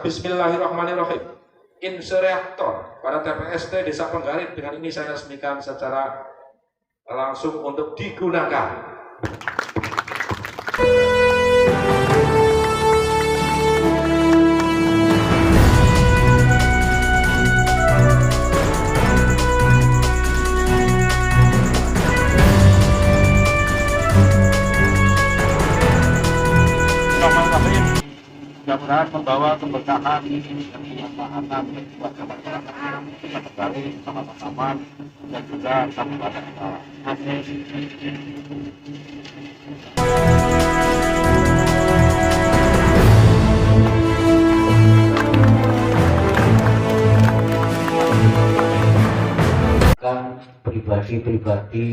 baca Bismillahirrahmanirrahim. Insereaktor pada TPST Desa Penggarit dengan ini saya resmikan secara langsung untuk digunakan. Mudah-mudahan membawa keberkahan dan kemanfaatan buat masyarakat Penggarit, sama-sama dan juga Kabupaten Aceh. Pribadi-pribadi,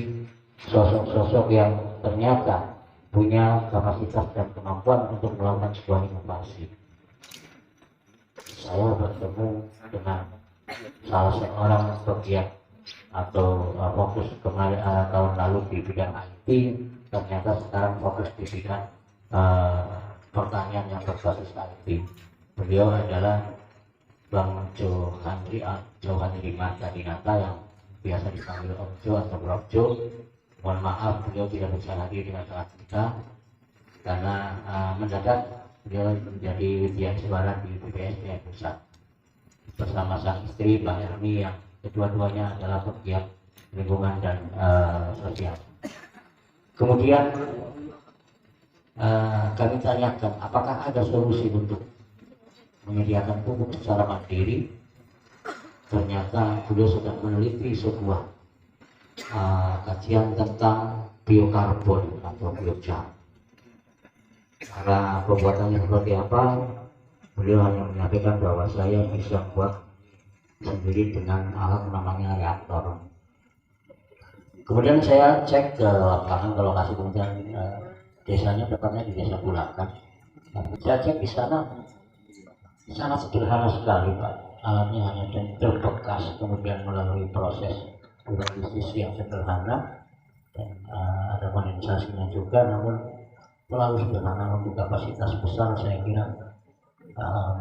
sosok-sosok yang ternyata punya kapasitas dan kemampuan untuk melakukan sebuah inovasi. Saya bertemu dengan salah seorang pegiat atau fokus kemarin tahun lalu di bidang IT, ternyata sekarang fokus di bidang pertanian yang berbasis IT. Beliau adalah Bang Johanri Marta Dinata yang biasa dipanggil Om Jo atau Bro Jo. Mohon maaf beliau tidak bisa hadir di tengah kita karena mendadak beliau menjadi ujian suara di BPSD Pusat bersama sang istri Mbak Erni yang kedua-duanya adalah pegiat lingkungan dan sosial. Kemudian kami tanyakan apakah ada solusi untuk menyediakan pupuk secara mandiri. Ternyata beliau sedang meneliti sebuah kajian tentang biokarbon atau biochar. Cara pembuatannya seperti apa? Beliau hanya menyampaikan bahwa saya bisa buat sendiri dengan alat namanya reaktor. Kemudian saya cek ke lapangan ke lokasi kemudian desanya tepatnya di Desa Bulakan. Saya cek di sana sangat sederhana sekali Pak. Alatnya hanya terbekas, kemudian melalui proses hidrolisis yang sederhana dan ada kondensasinya juga, namun terlalu sederhana untuk kapasitas besar saya kira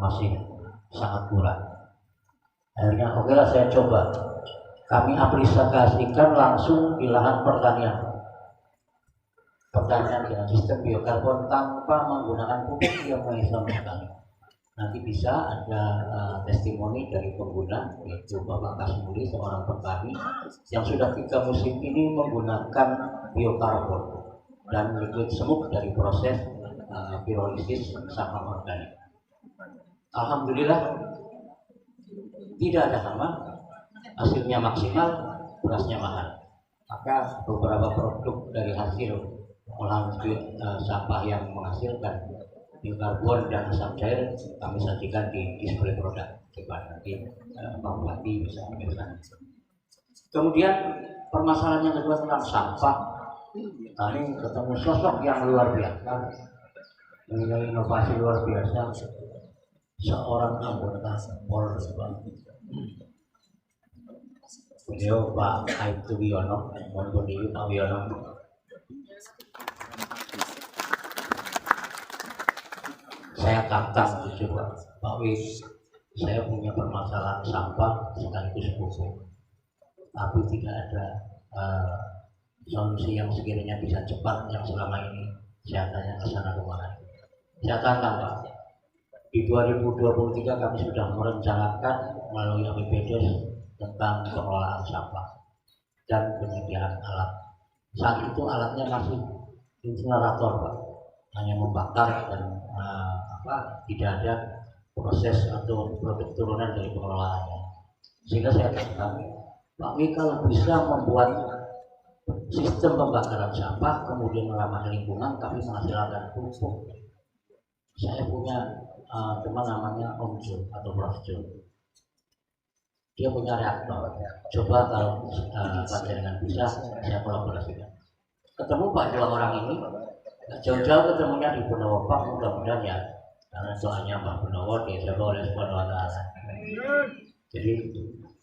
masih sangat kurang. Akhirnya oke lah saya coba, kami aplikasikan langsung di lahan pertanian dengan sistem biokarbon tanpa menggunakan pupuk yang mengisolasi. Nanti bisa ada testimoni dari pengguna, yaitu Bapak Kasmuri, seorang petani yang sudah 3 musim ini menggunakan biokarbon dan liquid semuk dari proses pirolisis sampah organik. Alhamdulillah tidak ada hama, hasilnya maksimal, berasnya mahal. Maka beberapa produk dari hasil olahan sampah yang menghasilkan biokarbon dan asam cair kami sajikan di display produk. Coba nanti Pak Bupati bisa ambilkan. Kemudian permasalahan yang kedua tentang sampah. Kami ketemu sosok yang luar biasa, dengan inovasi luar biasa, seorang anggota Polres. Beliau Pak Aibtu Wiono, mohon diri Pak Wiono. Saya katakan gitu Pak Wis, saya punya permasalahan sampah sekaligus pupuk, tapi tidak ada solusi yang sekiranya bisa cepat yang selama ini saya tanya ke sana kemana. Saya katakan Pak, di 2023 kami sudah merencanakan melalui APBD tentang pengelolaan sampah dan penyediaan alat. Saat itu alatnya masih insinerator Pak, hanya membakar dan tidak ada proses atau produk turunan dari pengelolaannya. Sehingga saya katakan, Pak Wi kalau bisa membuat sistem pembakaran sampah kemudian meramah lingkungan tapi menghasilkan pupuk. Saya punya teman namanya Om Jo atau Prof Jo. Dia punya reaktor. Coba kalau dengan bisa saya kolaborasikan. Ketemu Pak dua orang ini, jauh-jauh ketemunya di Benowo Pak, mudah-mudahan ya. Karena soalnya Mbak Benowo dijaga oleh Subhanahu wa Ta'ala. Jadi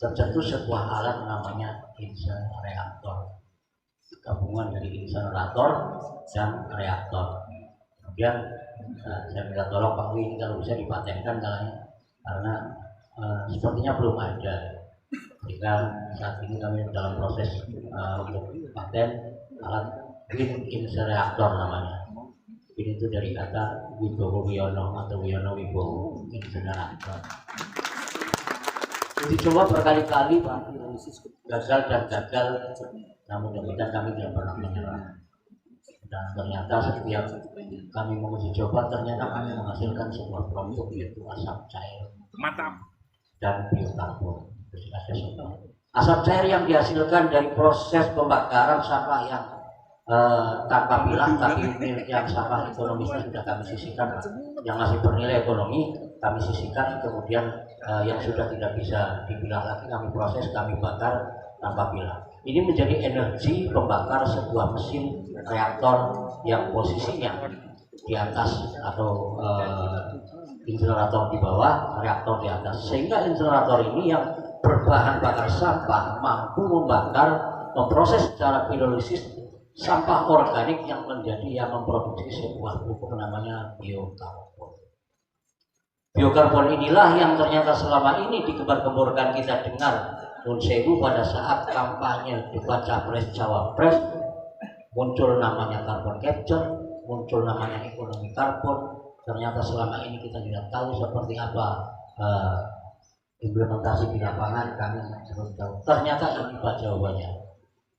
tercetus sebuah alat namanya insinerator, gabungan dari insinerator dan reaktor. Kemudian saya minta tolong Pak Wi kalau bisa dipatenkan, karena karena sepertinya belum ada, sehingga saat ini kami dalam proses untuk paten alat Green Insereaktor namanya. Ini itu dari kata Wibowo Wiono atau Wiono Wibowo Insereaktor. Dicoba berkali-kali Pak, gagal dan gagal, namun demikian kami tidak pernah menyerah. Dan ternyata setiap kami menguji coba, ternyata kami menghasilkan sebuah produk yaitu asap cair dan biokarbon. Asap cair yang dihasilkan dari proses pembakaran sampah yang tanpa pilah, tapi yang sampah ekonomisnya sudah kami sisihkan, yang masih bernilai ekonomi kami sisihkan, kemudian yang sudah tidak bisa dipilah lagi kami proses, kami bakar tanpa pilah. Ini menjadi energi pembakar sebuah mesin reaktor yang posisinya di atas atau insinerator di bawah, reaktor di atas, sehingga insinerator ini yang berbahan bakar sampah mampu membakar, memproses secara hidrolisis sampah organik yang memproduksi sebuah pupuk namanya biokarbon. Biokarbon inilah yang ternyata selama ini digembar-gemborkan kita dengar nun sewu pada saat kampanye debat capres cawapres, muncul namanya carbon capture, muncul namanya ekonomi karbon. Ternyata selama ini kita tidak tahu seperti apa implementasi di lapangan, kami belum tahu. Ternyata ini Pak jawabannya.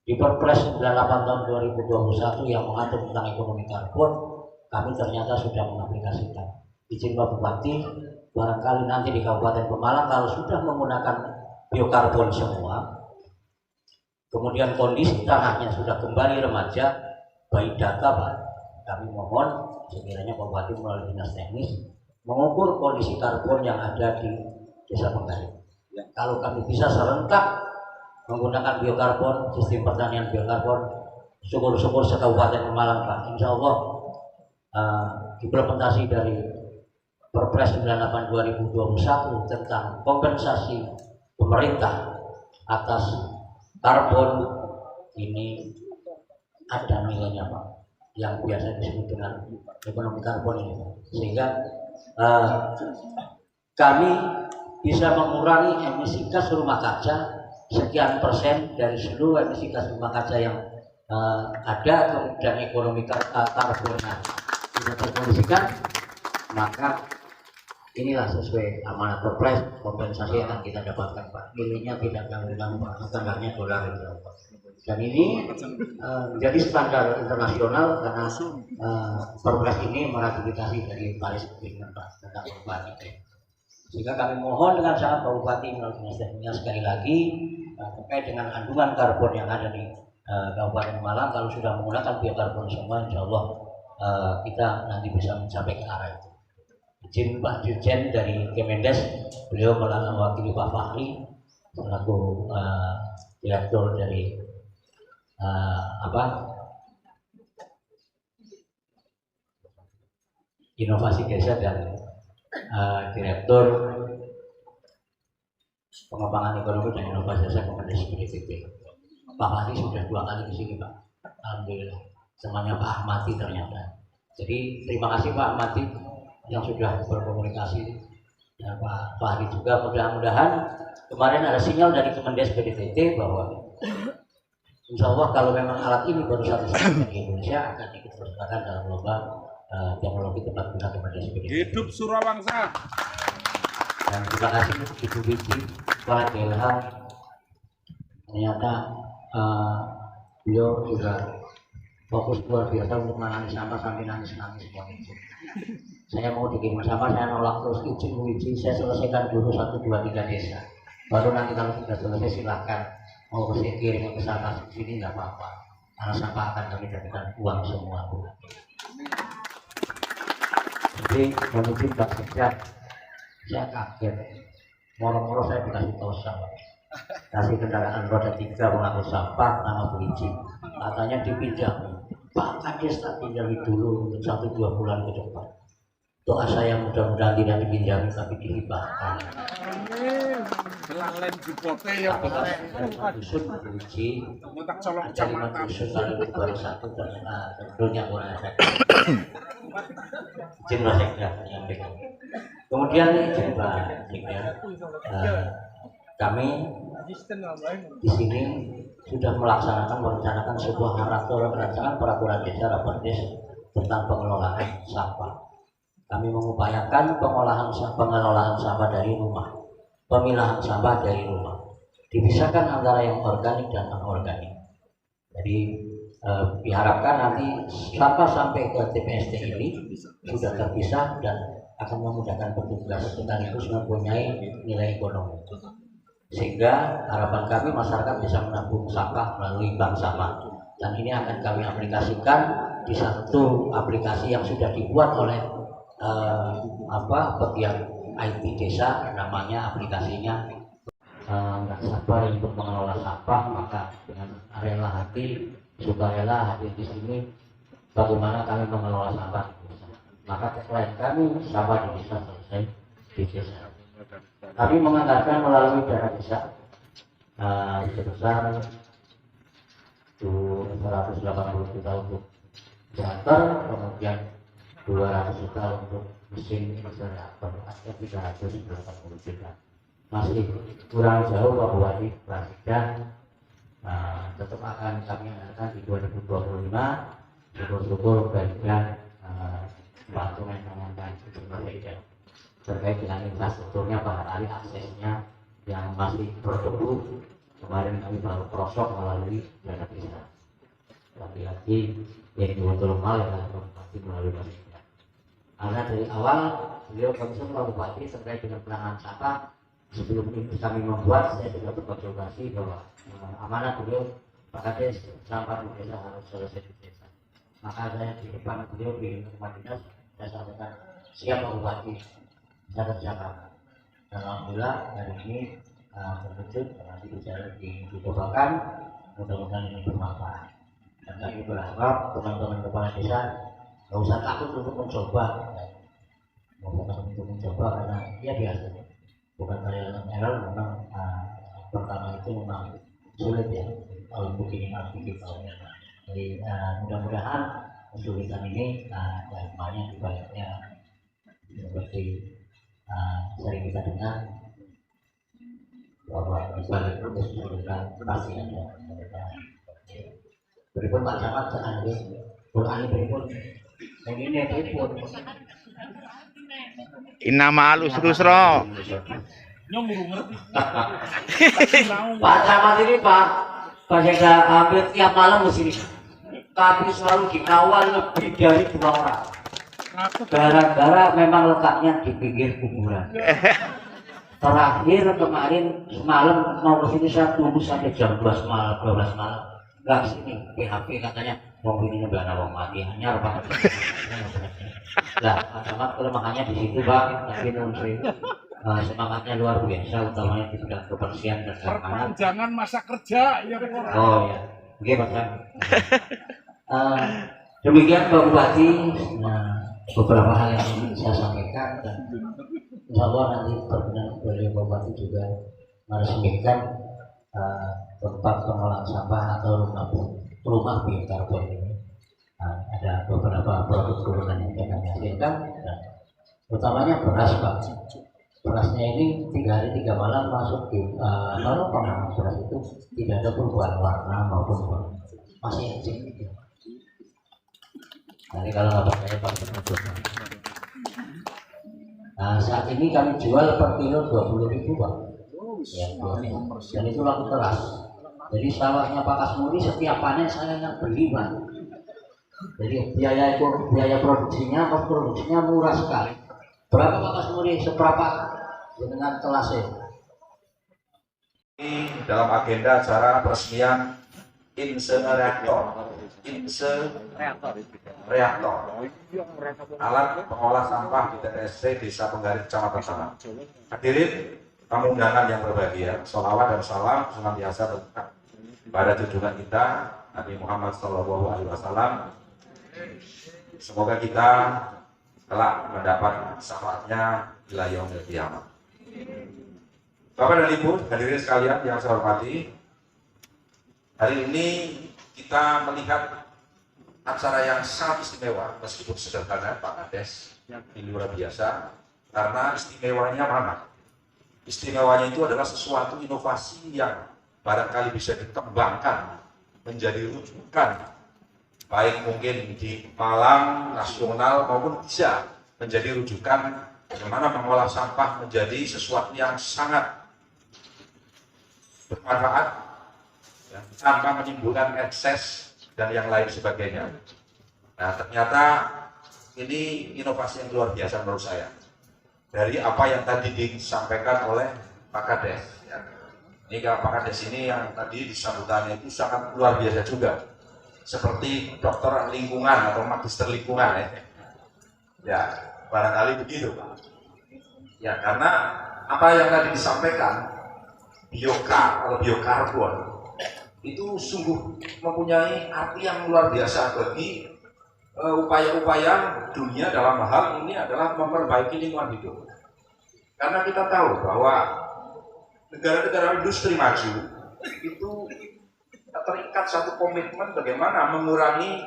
Di Perpres 98 tahun 2021 yang mengatur tentang ekonomi karbon, kami ternyata sudah mengaplikasikan. Izin Pak Bupati, barangkali nanti di Kabupaten Pemalang kalau sudah menggunakan biokarbon semua, kemudian kondisi tanahnya sudah kembali remaja, by data Pak, kami mohon sekiranya Pak Bupati melalui dinas teknis mengukur kondisi karbon yang ada di Desa Penggarit. Kalau kami bisa serentak menggunakan biokarbon, sistem pertanian biokarbon, syukur-syukur se-Kabupaten Pemalang Pak, insya Allah implementasi dari Perpres 98 2021 tentang kompensasi pemerintah atas karbon ini ada nilainya Pak, yang biasa disebut dengan ekonomi karbon ini, sehingga kami bisa mengurangi emisi gas rumah kaca sekian persen dari seluruh emisi gas rumah kaca yang ada, kemudian ekonomi karbonnya tidak terkondisikan, maka inilah sesuai amanat Perpres kompensasi yang akan kita dapatkan Pak. Nilainya tidak ganggu-ganggu Pak, standarnya dolar itu Pak. Dan ini menjadi standar internasional karena Perpres ini meratifikasi dari Paris Agreement Pak tentang perubahan iklim. Sehingga kami mohon dengan sangat Pak Bupati melalui dinas teknisnya sekali lagi terkait dengan kandungan karbon yang ada di Kabupaten Malang, kalau sudah menggunakan biokarbon semua, insya Allah kita nanti bisa mencapai ke arah itu. Izin Pak Dirjen dari Kemendes, beliau mewakili Pak Fahri selaku direktur dari inovasi desa dan direktur pengembangan ekonomi dan inovasi desa Kemendes BDPP. Pak Fahri sudah 2 kali di sini Pak, alhamdulillah. Semuanya Pak Ahmadi ternyata. Jadi terima kasih Pak Ahmadi yang sudah berkomunikasi dan Pak Fahri juga. Mudah-mudahan kemarin ada sinyal dari Kemendes BDPT bahwa insya Allah kalau memang alat ini baru satu-satunya di Indonesia akan diikutsertakan dalam lomba teknologi tempat guna Kemendes BDPT. Hidup Surawangsa. Dan terima kasih untuk Ibu Wiji, Pak Delha. Ternyata beliau juga fokus luar biasa untuk menangani sampah sampai nangis-nangis semua itu. Saya mau dikirim sampah, saya nolak terus. Izin Wiji, saya selesaikan dulu 1, 2, 3 desa. Baru nanti kalau sudah selesai silahkan mau kirim ke sana sini nggak apa-apa. Karena sampah akan kami jadikan uang semua Bu. Jadi mungkin Pak Sekda, saya kaget. Moro-moro saya dikasih tahu sama kasih kendaraan roda 3 pengangkut sampah nama Bu Iji, katanya dipinjam Pak Kades, tak pinjami dulu untuk 1-2 bulan ke depan. Doa saya mudah-mudahan tidak dipinjami tapi dihibahkan. Belalen jipote ya Pak dusun Bu Iji, mutak colok ada 5 dusun kali itu baru 1 tentunya kurang efektif. Izin Mas Sekda menyampaikan. Kemudian juga kami di sini sudah merencanakan sebuah rancangan peraturan desa Raperdes tentang pengelolaan sampah. Kami mengupayakan pengelolaan sampah dari rumah, pemilahan sampah dari rumah, dipisahkan antara yang organik dan anorganik. Jadi diharapkan nanti sampah sampai ke TPST ini sudah terpisah dan akan memudahkan petugas sekaligus mempunyai nilai ekonomi. Sehingga harapan kami masyarakat bisa menampung sampah melalui bank sampah, dan ini akan kami aplikasikan di satu aplikasi yang sudah dibuat oleh pegiat IT desa, namanya aplikasinya nggak sabar untuk mengelola sampah, maka dengan rela hati sukarela hadir di sini bagaimana kami mengelola sampah di desa. Maka tagline kami sampah di desa selesai di desa. Kami menganggarkan melalui dana desa sebesar 180 juta untuk charter, kemudian 200 juta untuk mesin insinerator, ada 380 juta. Masih kurang jauh Pak Bupati, dan tetap akan kami anggarkan di 2025. Syukur-syukur baiknya bantu menanyakan terkait dengan infrastrukturnya, barangkali aksesnya yang masih berdebu. Kemarin kami baru prosok melalui dana desa. Lagi-lagi yang betul mal ya pasti melalui dana. Karena dari awal beliau concern Pak Bupati terkait dengan penanganan sampah. Sebelum ini kami membuat, saya juga berkonsultasi bahwa amanah beliau Pak Kades, sampah di desa harus selesai di desa. Maka saya di depan beliau di rumah dinas, saya sampaikan siap Pak Bupati, saya kerjakan. Dan alhamdulillah hari ini terwujud, nanti bicara dicobakan, mudah-mudahan ini bermanfaat. Dan kami berharap teman-teman kepala desa nggak usah takut untuk mencoba, karena ya biasa. Bukan karya error, memang pertama itu memang sulit ya kalau begini aktivitasnya. Jadi mudah-mudahan kesulitan ini hikmahnya dibayarnya seperti sering kita dengar bahwa dibalik kesulitan pasti ada. Berikut Pak Camat Quran berikut ini berikut. Inama alus rusro. Pak Camat ini Pak Jaga hampir tiap malam di sini, tapi selalu dikawal lebih dari 2 orang. Gara-gara memang letaknya di pinggir kuburan. Terakhir kemarin malam mau ke sini saya tunggu sampai jam 12 malam. Nggak sini, PHP katanya mau ini nyebelah wong mati, hanya Pak. Lah, Camat kelemahannya di situ Pak, tapi semangatnya luar biasa, utamanya di bidang kebersihan dan keamanan. Jangan masa kerja ya Pak. Oh ya, oke Pak. Demikian Pak Bupati, beberapa hal yang ingin saya sampaikan, dan insya Allah nanti berkenan oleh Pak Bupati juga meresmikan tempat pengolahan sampah atau rumah biokarbon ini. Ada beberapa produk turunan yang akan dihasilkan, dan utamanya beras Pak. Berasnya ini 3 hari 3 malam masuk di kalau pengaman beras itu tidak ada perubahan warna maupun warna, masih ecek. Nanti kalau nggak percaya Pak, saat ini kami jual per kilo 20.000 Pak. Ya, dan itu laku keras. Jadi sawahnya Pak Kasmuri setiap panen saya yang beli Pak. Jadi biaya produksinya murah sekali. Berapa Pak Kasmuri seberapa dengan kelasnya? Ini dalam agenda acara peresmian insinerator, alat pengolah sampah di TPST Desa Penggarit Kecamatan Tanah. Hadirin tamu undangan yang berbahagia, sholawat dan salam senantiasa tercurah pada junjungan kita Nabi Muhammad SAW. Semoga kita telah mendapat syafaatnya ila yaumil qiyamah. Bapak dan Ibu, hadirin sekalian yang saya hormati, hari ini kita melihat acara yang sangat istimewa, meskipun sederhana Pak Kades, ini luar biasa, Karena istimewanya mana? Istimewanya itu adalah sesuatu inovasi yang barangkali bisa dikembangkan menjadi rujukan, baik mungkin di Malang, nasional maupun bisa menjadi rujukan bagaimana mengolah sampah menjadi sesuatu yang sangat bermanfaat, ya, tanpa menimbulkan ekses dan yang lain sebagainya. Nah, ternyata ini inovasi yang luar biasa menurut saya. Dari apa yang tadi disampaikan oleh Pak Kades. Ya. Ini Pak Kades ini yang tadi disambutannya itu sangat luar biasa juga. Seperti dokter lingkungan atau magister lingkungan ya. Ya, barangkali begitu Pak. Ya, karena apa yang tadi disampaikan, biokar atau biokarbon itu sungguh mempunyai arti yang luar biasa bagi upaya-upaya dunia dalam hal ini adalah memperbaiki lingkungan hidup. Karena kita tahu bahwa negara-negara industri maju itu terikat satu komitmen bagaimana mengurangi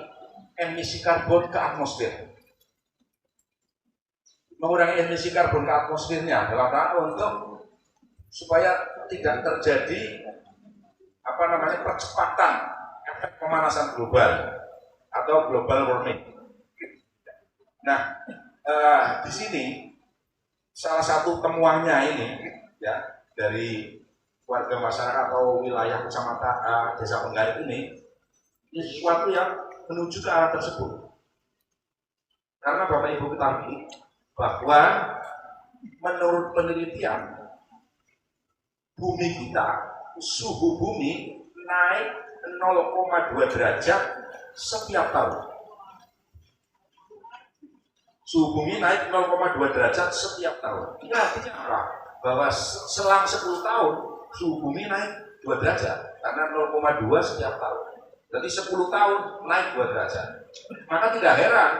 emisi karbon ke atmosfer. Mengurangi emisi karbon ke atmosfernya dalam rangka untuk supaya tidak terjadi percepatan efek pemanasan global atau global warming. Nah, di sini salah satu temuannya ini ya dari warga masyarakat atau wilayah kecamatan Desa Penggarit ini sesuatu yang menuju ke arah tersebut. Karena Bapak Ibu ketahui bahwa menurut penelitian bumi kita, suhu bumi naik 0,2 derajat setiap tahun. Suhu bumi naik 0,2 derajat setiap tahun. Ini artinya apa? Bahwa selang 10 tahun suhu bumi naik 2 derajat karena 0,2 setiap tahun. Jadi 10 tahun naik 2 derajat. Maka tidak heran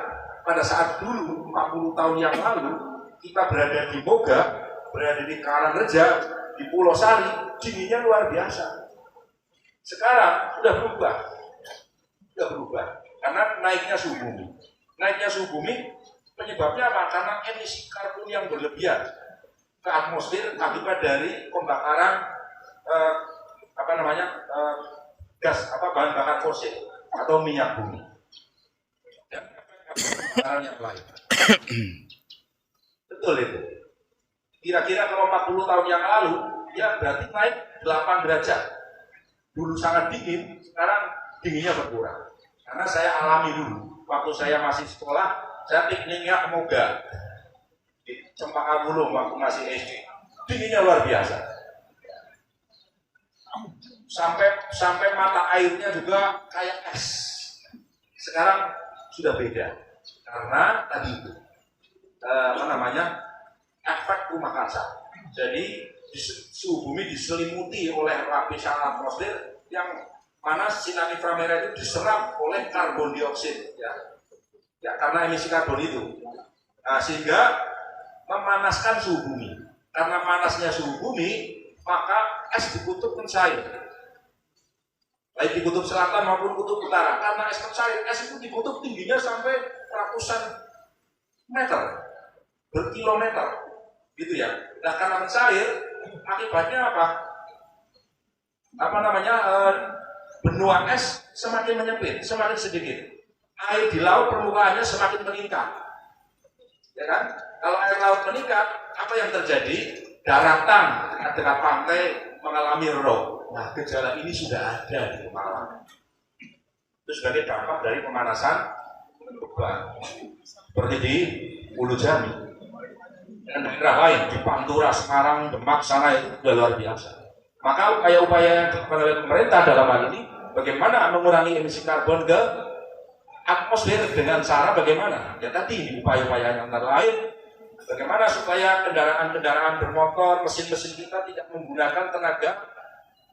pada saat dulu 40 tahun yang lalu kita berada di Moga, berada di Karangreja, di Pulau Sari, dinginnya luar biasa. Sekarang sudah berubah. Karena naiknya suhu bumi. Naiknya suhu bumi penyebabnya apa? Karena emisi karbon yang berlebihan ke atmosfer akibat dari pembakaran bahan bakar fosil atau minyak bumi. Dan yang lain. Betul itu. Kira-kira kalau 40 tahun yang lalu, ya berarti naik 8 derajat. Dulu sangat dingin, sekarang dinginnya berkurang. Karena saya alami dulu, waktu saya masih sekolah, saya pikniknya ke Moga di Cempaka Bulung waktu masih SD. Dinginnya luar biasa. Sampai mata airnya juga kayak es. Sekarang sudah beda. Karena tadi itu efek rumah kaca. Jadi suhu bumi diselimuti oleh lapisan atmosfer yang mana sinar inframerah itu diserap oleh karbon dioksida ya karena emisi karbon itu. Nah, sehingga memanaskan suhu bumi. Karena panasnya suhu bumi, maka es di kutub mencair. Baik di kutub selatan maupun kutub utara. Karena es mencair, es itu di kutub tingginya sampai ratusan meter, berkilometer, gitu ya. Nah, karena mencair, akibatnya apa? Benua es semakin menyempit, semakin sedikit. Air di laut permukaannya semakin meningkat, ya kan? Kalau air laut meningkat, apa yang terjadi? Daratan dekat pantai mengalami rob. Nah, gejala ini sudah ada di Malang. Itu sebagai dampak dari pemanasan beban. Seperti di Ulu Jami dan daerah lain di Pantura, Semarang, Demak sana itu sudah luar biasa. Maka upaya-upaya yang dilakukan oleh pemerintah dalam hal ini bagaimana mengurangi emisi karbon ke atmosfer dengan cara bagaimana? Ya tadi upaya-upaya yang lain bagaimana supaya kendaraan-kendaraan bermotor, mesin-mesin kita tidak menggunakan tenaga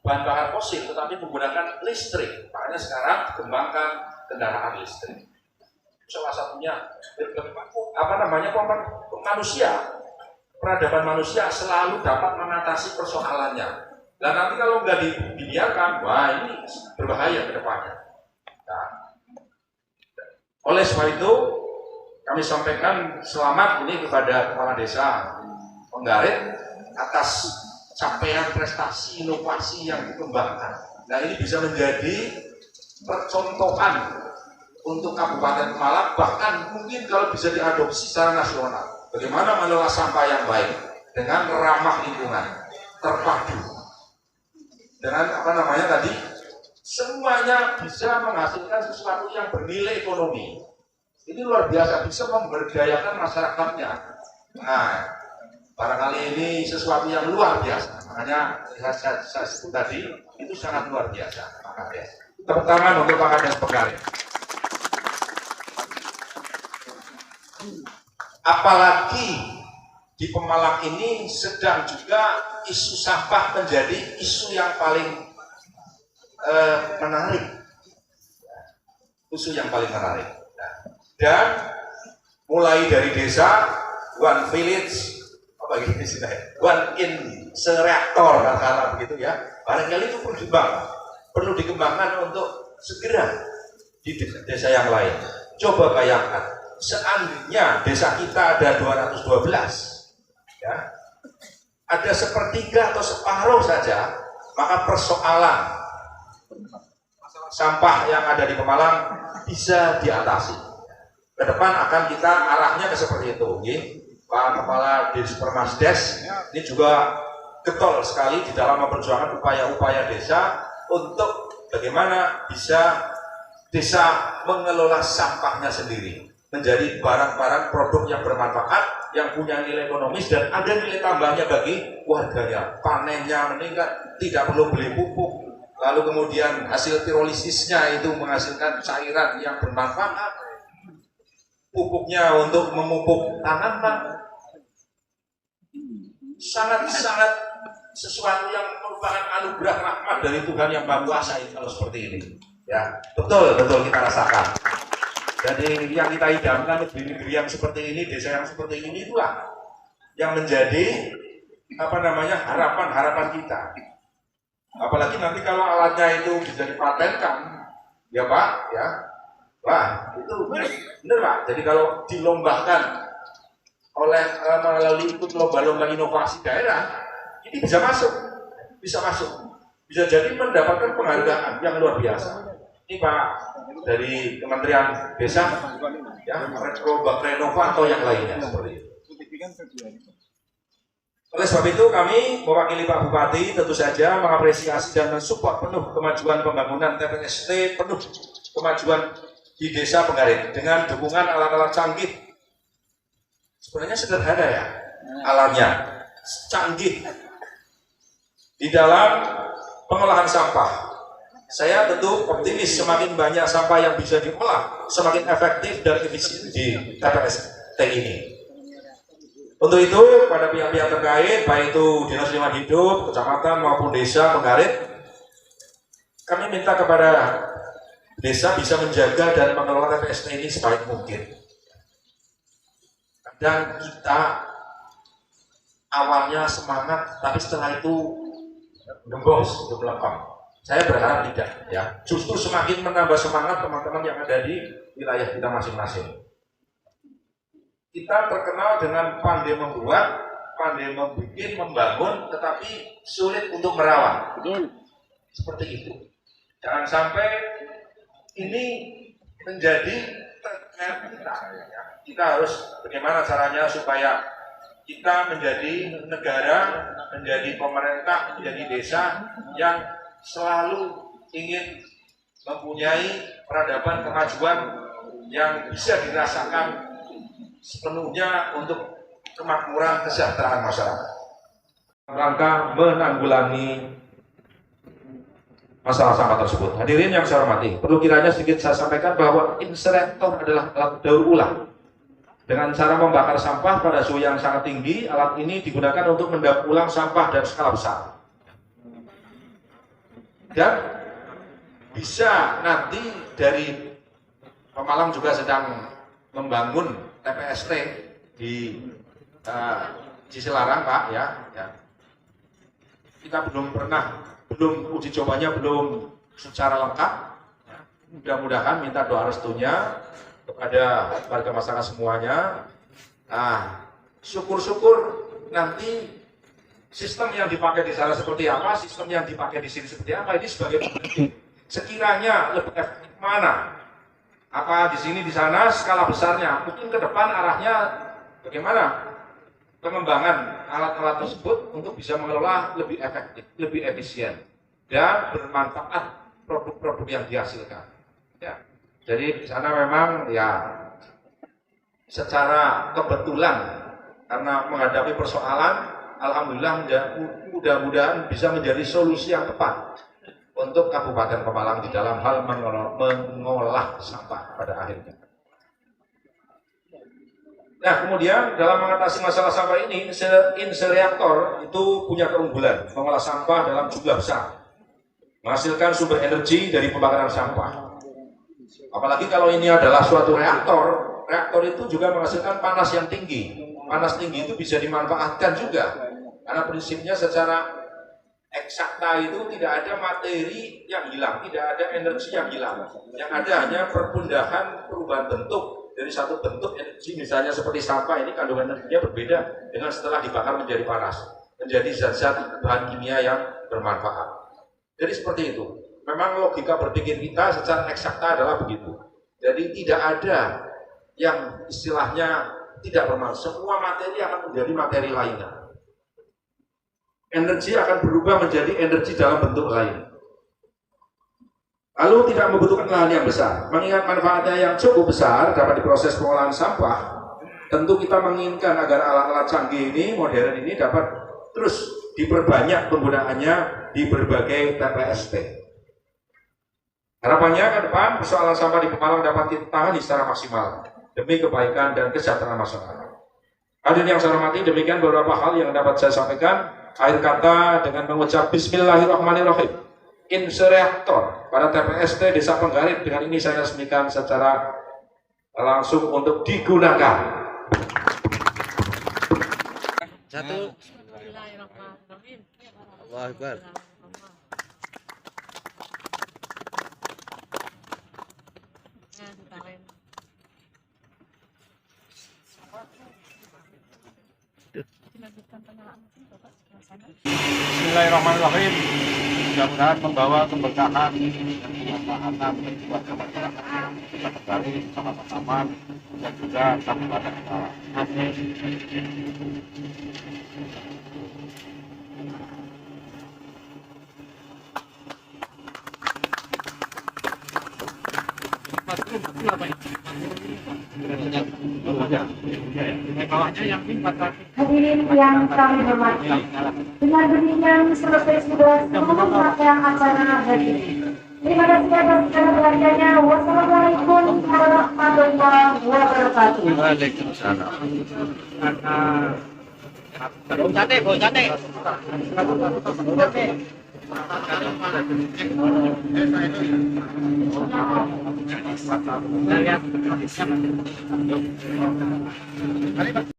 bahan bakar fosil tetapi menggunakan listrik. Makanya sekarang dikembangkan kendaraan listrik. Salah satunya peradaban manusia selalu dapat mengatasi persoalannya. Dan nanti kalau nggak dibiarkan, wah ini berbahaya ke depannya. Nah, oleh sebab itu kami sampaikan selamat ini kepada Kepala Desa Penggarit atas capaian prestasi inovasi yang dikembangkan. Nah, ini bisa menjadi percontohan untuk Kabupaten Pemalang, bahkan mungkin kalau bisa diadopsi secara nasional. Bagaimana mengelola sampah yang baik dengan ramah lingkungan, terpadu dengan tadi semuanya bisa menghasilkan sesuatu yang bernilai ekonomi. Ini luar biasa, bisa memberdayakan masyarakatnya. Nah, barangkali ini sesuatu yang luar biasa. Makanya saya sebut tadi itu sangat luar biasa. Tepuk tangan untuk Pak Kades Penggarit. Apalagi di Pemalang ini sedang juga isu sampah menjadi isu yang paling menarik. Isu yang paling menarik. Dan mulai dari desa one village, apa gitu istilahnya, one in sereaktor kata-kata begitu ya. Barangkali itu perlu dikembangkan untuk segera di desa yang lain. Coba bayangkan, seandainya desa kita ada 212, ya, ada sepertiga atau separuh saja, maka persoalan sampah yang ada di Pemalang bisa diatasi. Ke depan akan kita arahnya ke seperti itu. Pak Kepala Dispermasdes ini juga getol sekali di dalam memperjuangkan upaya-upaya desa untuk bagaimana bisa desa mengelola sampahnya sendiri menjadi barang-barang produk yang bermanfaat, yang punya nilai ekonomis dan ada nilai tambahnya bagi warganya. Panennya meningkat, tidak perlu beli pupuk, lalu kemudian hasil pirolisisnya itu menghasilkan cairan yang bermanfaat, pupuknya untuk memupuk tanaman, sangat-sangat sesuatu yang merupakan anugerah rahmat dari Tuhan yang Maha Kuasa kalau seperti ini. Ya, betul kita rasakan. Jadi yang kita idamkan negeri-negeri yang seperti ini, desa yang seperti ini itulah yang menjadi harapan kita. Apalagi nanti kalau alatnya itu bisa dipatenkan, ya Pak, ya. Wah, itu benar Pak. Jadi kalau dilombakan melalui ikut lomba-lomba inovasi daerah, ini bisa masuk. Bisa jadi mendapatkan penghargaan yang luar biasa. Ini Pak dari Kementerian Desa, ya, Renova atau yang lainnya seperti itu. Oleh sebab itu kami mewakili Pak Bupati tentu saja mengapresiasi dan mensupport penuh kemajuan pembangunan TPST, penuh kemajuan di Desa Penggarit dengan dukungan alat-alat canggih. Sebenarnya sederhana ya alatnya, canggih di dalam pengolahan sampah. Saya tentu optimis semakin banyak sampah yang bisa diolah, semakin efektif dan efisien di TPST ini. Untuk itu pada pihak-pihak terkait, baik itu Dinas Lingkungan Hidup, Kecamatan maupun Desa Penggarit, kami minta kepada desa bisa menjaga dan mengelola TPST ini sebaik mungkin. Dan kita awalnya semangat, tapi setelah itu gembos, itu melempem. Saya berharap tidak, ya. Justru semakin menambah semangat teman-teman yang ada di wilayah kita masing-masing. Kita terkenal dengan pandai membuat, pandai membangun, tetapi sulit untuk merawat. Seperti itu. Jangan sampai ini menjadi kita. Kita harus bagaimana caranya supaya kita menjadi negara, menjadi pemerintah, menjadi desa yang selalu ingin mempunyai peradaban kemajuan yang bisa dirasakan sepenuhnya untuk kemakmuran kesejahteraan masyarakat. Rangka menanggulangi masalah sampah tersebut. Hadirin yang saya hormati, perlu kiranya sedikit saya sampaikan bahwa insinerator adalah alat daur ulang. Dengan cara membakar sampah pada suhu yang sangat tinggi, alat ini digunakan untuk mendaur ulang sampah dari skala besar. Dan bisa nanti dari Pemalang juga sedang membangun TPST di Ciselarang, Pak, ya. Kita belum uji cobanya belum secara lengkap. Mudah-mudahan minta doa restunya kepada warga masyarakat semuanya. Nah, syukur-syukur nanti sistem yang dipakai di sana seperti apa, sistem yang dipakai di sini seperti apa, ini sebagai peneliti. Sekiranya lebih efektif mana? Apa di sini, di sana, skala besarnya? Mungkin ke depan arahnya bagaimana? Pengembangan alat-alat tersebut untuk bisa mengelola lebih efektif, lebih efisien, dan bermanfaat produk-produk yang dihasilkan. Ya. Jadi di sana memang ya secara kebetulan karena menghadapi persoalan, alhamdulillah mudah-mudahan bisa menjadi solusi yang tepat untuk Kabupaten Pemalang di dalam hal mengolah sampah pada akhirnya. Nah, kemudian dalam mengatasi masalah sampah ini, insereaktor itu punya keunggulan mengolah sampah dalam jumlah besar, menghasilkan sumber energi dari pembakaran sampah. Apalagi kalau ini adalah suatu reaktor itu juga menghasilkan panas yang tinggi. Panas tinggi itu bisa dimanfaatkan juga, karena prinsipnya secara eksakta itu tidak ada materi yang hilang, tidak ada energi yang hilang. Yang ada hanya perpindahan perubahan bentuk dari satu bentuk energi, misalnya seperti sampah ini kandungan energinya berbeda dengan setelah dibakar menjadi panas, menjadi zat-zat bahan kimia yang bermanfaat. Jadi seperti itu. Memang logika berpikir kita secara eksakta adalah begitu. Jadi tidak ada yang istilahnya tidak bermanfaat. Semua materi akan menjadi materi lainnya. Energi akan berubah menjadi energi dalam bentuk lain. Lalu tidak membutuhkan lahan yang besar. Mengingat manfaatnya yang cukup besar dapat diproses pengolahan sampah, tentu kita menginginkan agar alat-alat canggih ini, modern ini dapat terus diperbanyak penggunaannya di berbagai TPST. Harapannya ke depan persoalan sampah di Pemalang dapat ditangani secara maksimal demi kebaikan dan kesejahteraan masyarakat. Hadirin yang saya hormati, demikian beberapa hal yang dapat saya sampaikan. Akhir kata dengan mengucap Bismillahirrahmanirrahim. Insereaktor pada TPST Desa Penggarit dengan ini saya resmikan secara langsung untuk digunakan. Satu. Allahu Akbar. Bismillahirrahmanirrahim. Mudah-mudahan membawa keberkahan dan kemanfaatan buat masyarakat Desa Penggarit, Kecamatan Taman, dan juga Kabupaten Pemalang. Hadirin yang kami hormati, dengan demikian selesai sudah seluruh rangkaian acara hari ini. Terima kasih atas segala perhatiannya. Wassalamualaikum warahmatullahi wabarakatuh. Waalaikumsalam. Sate.